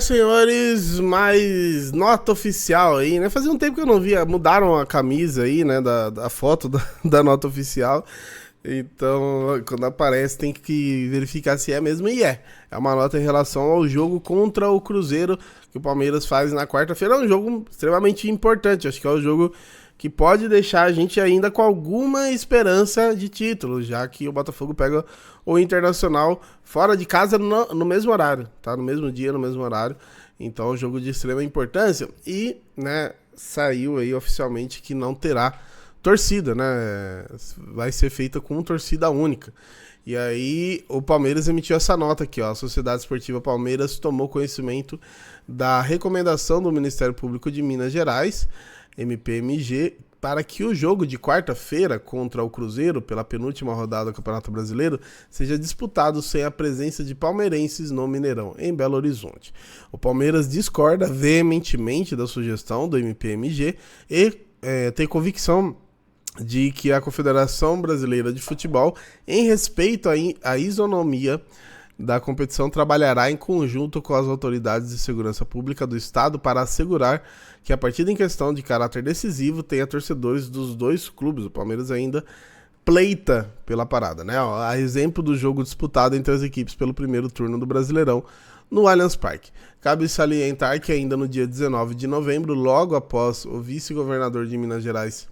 Senhores, mais nota oficial aí, né? Fazia um tempo que eu não via, mudaram a camisa aí, né, da foto da nota oficial. Então, quando aparece, tem que verificar se é mesmo, e é. É uma nota em relação ao jogo contra o Cruzeiro, que o Palmeiras faz na quarta-feira. É um jogo extremamente importante, acho que é o jogo que pode deixar a gente ainda com alguma esperança de título, já que o Botafogo pega o Internacional fora de casa no mesmo horário, tá? No mesmo dia, no mesmo horário. Então, é um jogo de extrema importância e, né, saiu aí oficialmente que não terá torcida, né? Vai ser feita com torcida única. E aí o Palmeiras emitiu essa nota aqui, ó. A Sociedade Esportiva Palmeiras tomou conhecimento da recomendação do Ministério Público de Minas Gerais, MPMG, para que o jogo de quarta-feira contra o Cruzeiro, pela penúltima rodada do Campeonato Brasileiro, seja disputado sem a presença de palmeirenses no Mineirão, em Belo Horizonte. O Palmeiras discorda veementemente da sugestão do MPMG e tem convicção de que a Confederação Brasileira de Futebol, em respeito à isonomia da competição, trabalhará em conjunto com as autoridades de segurança pública do Estado para assegurar que a partida em questão de caráter decisivo tenha torcedores dos dois clubes. O Palmeiras ainda pleita pela parada, né? A exemplo do jogo disputado entre as equipes pelo primeiro turno do Brasileirão no Allianz Parque. Cabe salientar que ainda no dia 19 de novembro, logo após o vice-governador de Minas Gerais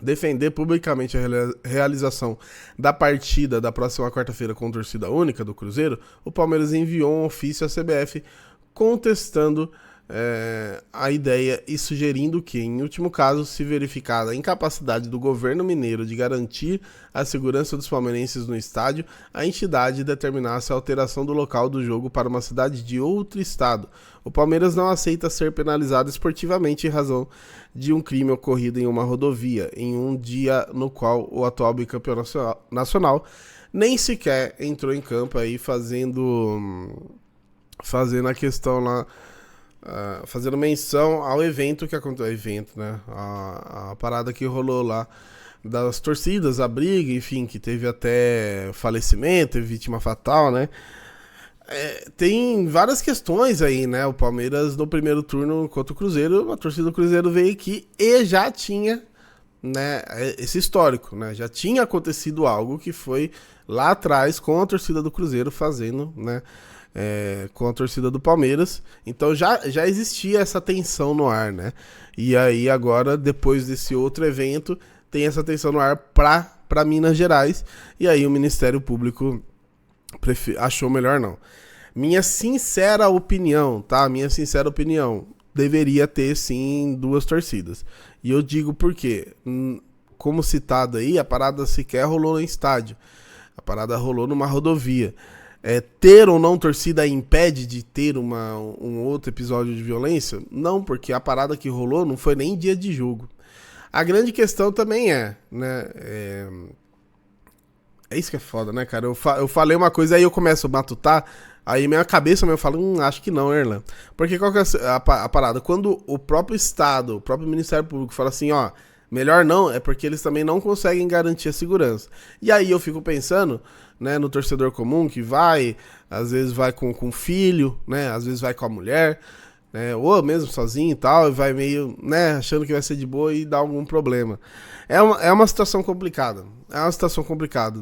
defender publicamente a realização da partida da próxima quarta-feira com torcida única do Cruzeiro, o Palmeiras enviou um ofício à CBF contestando a ideia e sugerindo que, em último caso, se verificada a incapacidade do governo mineiro de garantir a segurança dos palmeirenses no estádio, a entidade determinasse a alteração do local do jogo para uma cidade de outro estado. O Palmeiras não aceita ser penalizado esportivamente em razão de um crime ocorrido em uma rodovia, em um dia no qual o atual bicampeão nacional nem sequer entrou em campo aí fazendo a questão lá, fazendo menção ao evento que aconteceu, né? A parada que rolou lá das torcidas, a briga, enfim, que teve até falecimento, teve vítima fatal, né? Tem várias questões aí, né? O Palmeiras no primeiro turno contra o Cruzeiro, a torcida do Cruzeiro veio aqui e já tinha, né, esse histórico, né? Já tinha acontecido algo que foi lá atrás com a torcida do Cruzeiro fazendo, né? Com a torcida do Palmeiras, então já existia essa tensão no ar, né? E aí agora, depois desse outro evento, tem essa tensão no ar para Minas Gerais, e aí o Ministério Público achou melhor não. Minha sincera opinião, tá? Minha sincera opinião, deveria ter sim duas torcidas. E eu digo por quê? Como citado aí, a parada sequer rolou em estádio, a parada rolou numa rodovia. Ter ou não torcida impede de ter um outro episódio de violência? Não, porque a parada que rolou não foi nem dia de jogo. A grande questão também né? É isso que é foda, né, cara? Eu falei uma coisa, aí eu começo a matutar, aí minha cabeça eu falo, acho que não, Erlan. Porque qual que é a parada? Quando o próprio Estado, o próprio Ministério Público fala assim, ó, melhor não, é porque eles também não conseguem garantir a segurança. E aí eu fico pensando, né, no torcedor comum que vai, às vezes vai com o filho, né, às vezes vai com a mulher, né, ou mesmo sozinho e tal, e vai meio, né, achando que vai ser de boa e dá algum problema. É uma situação complicada,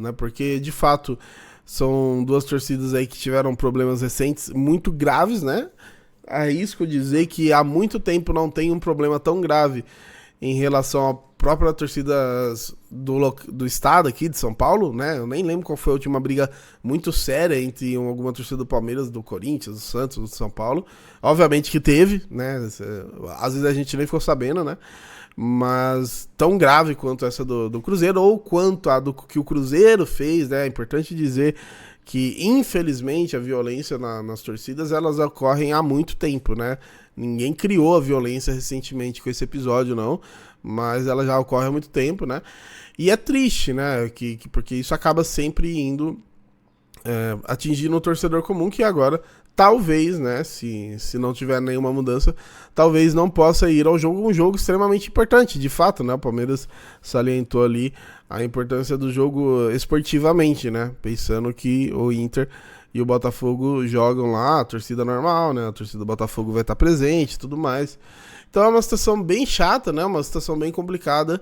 né, porque de fato são duas torcidas aí que tiveram problemas recentes muito graves, né, arrisco dizer que há muito tempo não tem um problema tão grave em relação à própria torcida do estado aqui de São Paulo, né? Eu nem lembro qual foi a última briga muito séria entre alguma torcida do Palmeiras, do Corinthians, do Santos, do São Paulo. Obviamente que teve, né? Às vezes a gente nem ficou sabendo, né? Mas tão grave quanto essa do Cruzeiro, ou quanto a do que o Cruzeiro fez, né? É importante dizer que, infelizmente, a violência nas torcidas, elas ocorrem há muito tempo, né? Ninguém criou a violência recentemente com esse episódio, não, mas ela já ocorre há muito tempo, né? E é triste, né? Porque isso acaba sempre indo atingindo o torcedor comum, que agora, talvez, né? Se não tiver nenhuma mudança, talvez não possa ir ao jogo, um jogo extremamente importante, de fato, né? O Palmeiras salientou ali a importância do jogo esportivamente, né? Pensando que o Inter e o Botafogo jogam lá, a torcida normal, né? A torcida do Botafogo vai estar presente e tudo mais. Então é uma situação bem chata, né? Uma situação bem complicada,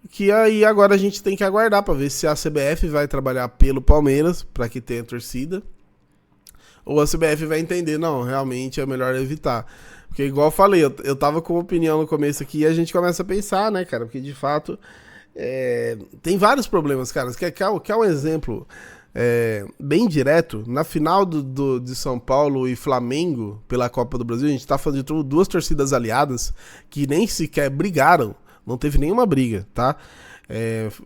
que aí agora a gente tem que aguardar para ver se a CBF vai trabalhar pelo Palmeiras, para que tenha torcida, ou a CBF vai entender, não, realmente é melhor evitar. Porque igual eu falei, eu tava com opinião no começo aqui e a gente começa a pensar, né, cara? Porque de fato tem vários problemas, cara. Quer um exemplo bem direto? Na final de São Paulo e Flamengo pela Copa do Brasil, a gente tá falando de duas torcidas aliadas que nem sequer brigaram. Não teve nenhuma briga, tá?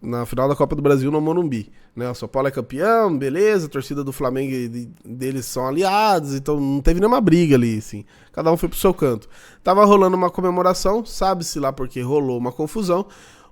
Na final da Copa do Brasil no Morumbi, né? O São Paulo é campeão, beleza, a torcida do Flamengo e deles são aliados, então não teve nenhuma briga ali, assim. Cada um foi pro seu canto. Tava rolando uma comemoração, sabe-se lá porque rolou uma confusão.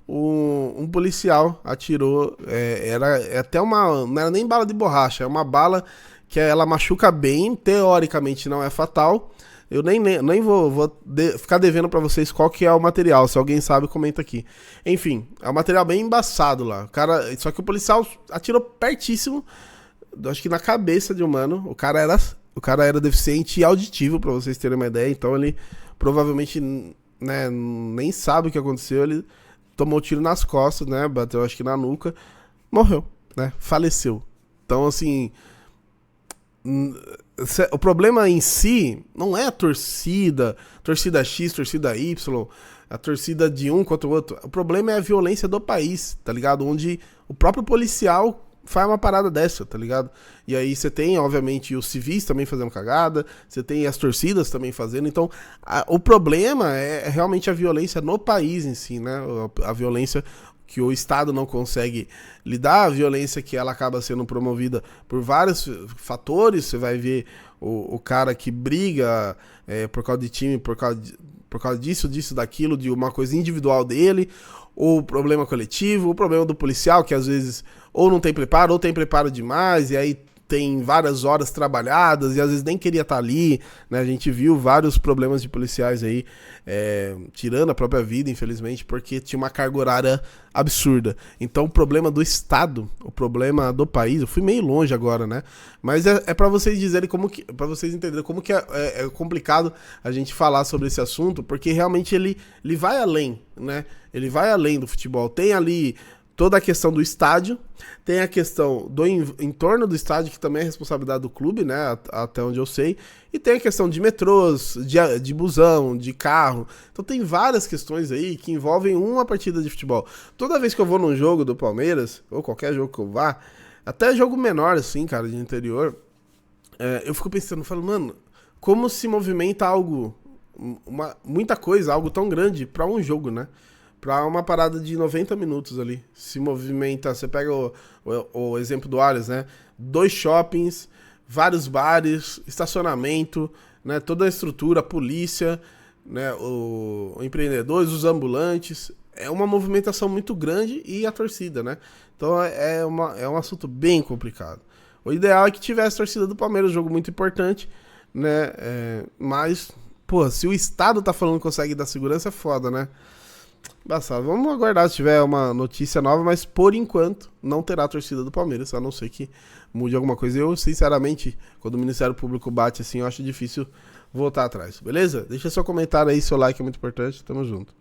Um policial atirou, era até não era nem bala de borracha, é uma bala que ela machuca bem, teoricamente não é fatal. Eu nem vou ficar devendo pra vocês qual que é o material. Se alguém sabe, comenta aqui. Enfim, é um material bem embaçado lá. Só que o policial atirou pertíssimo, acho que na cabeça de um mano. O cara era deficiente auditivo, pra vocês terem uma ideia. Então ele provavelmente, né, nem sabe o que aconteceu. Ele tomou tiro nas costas, né? Bateu acho que na nuca. Morreu, né? Faleceu. Então, assim, o problema em si não é a torcida X, torcida Y, a torcida de um contra o outro. O problema é a violência do país, tá ligado? Onde o próprio policial faz uma parada dessa, tá ligado? E aí você tem, obviamente, os civis também fazendo cagada, você tem as torcidas também fazendo. Então, o problema é realmente a violência no país em si, né? A violência que o Estado não consegue lidar, a violência que ela acaba sendo promovida por vários fatores. Você vai ver o cara que briga por causa de time, por causa disso, daquilo, de uma coisa individual dele, ou o problema coletivo, o problema do policial, que às vezes ou não tem preparo, ou tem preparo demais, e aí tem várias horas trabalhadas, e às vezes nem queria estar ali, né? A gente viu vários problemas de policiais aí, tirando a própria vida, infelizmente, porque tinha uma carga horária absurda. Então o problema do Estado, o problema do país, eu fui meio longe agora, né? Mas é para vocês dizerem para vocês entenderem como que é complicado a gente falar sobre esse assunto, porque realmente ele vai além, né? Ele vai além do futebol. Tem ali toda a questão do estádio, tem a questão do entorno do estádio, que também é responsabilidade do clube, né, até onde eu sei, e tem a questão de metrôs, de busão, de carro. Então tem várias questões aí que envolvem uma partida de futebol. Toda vez que eu vou num jogo do Palmeiras, ou qualquer jogo que eu vá, até jogo menor assim, cara, de interior, eu fico pensando, falo, mano, como se movimenta algo, muita coisa, algo tão grande pra um jogo, né? Pra uma parada de 90 minutos ali. Se movimenta, você pega o exemplo do Allianz, né? 2 shoppings, vários bares, estacionamento, né? Toda a estrutura, a polícia, né? O empreendedores, os ambulantes. É uma movimentação muito grande e a torcida, né? Então é um assunto bem complicado. O ideal é que tivesse torcida do Palmeiras, um jogo muito importante, né? Mas, pô, se o Estado tá falando que consegue dar segurança, é foda, né? Embaçado. Vamos aguardar se tiver uma notícia nova, mas por enquanto não terá torcida do Palmeiras, a não ser que mude alguma coisa. Eu, sinceramente, quando o Ministério Público bate assim, eu acho difícil voltar atrás, beleza? Deixa seu comentário aí, seu like é muito importante, tamo junto.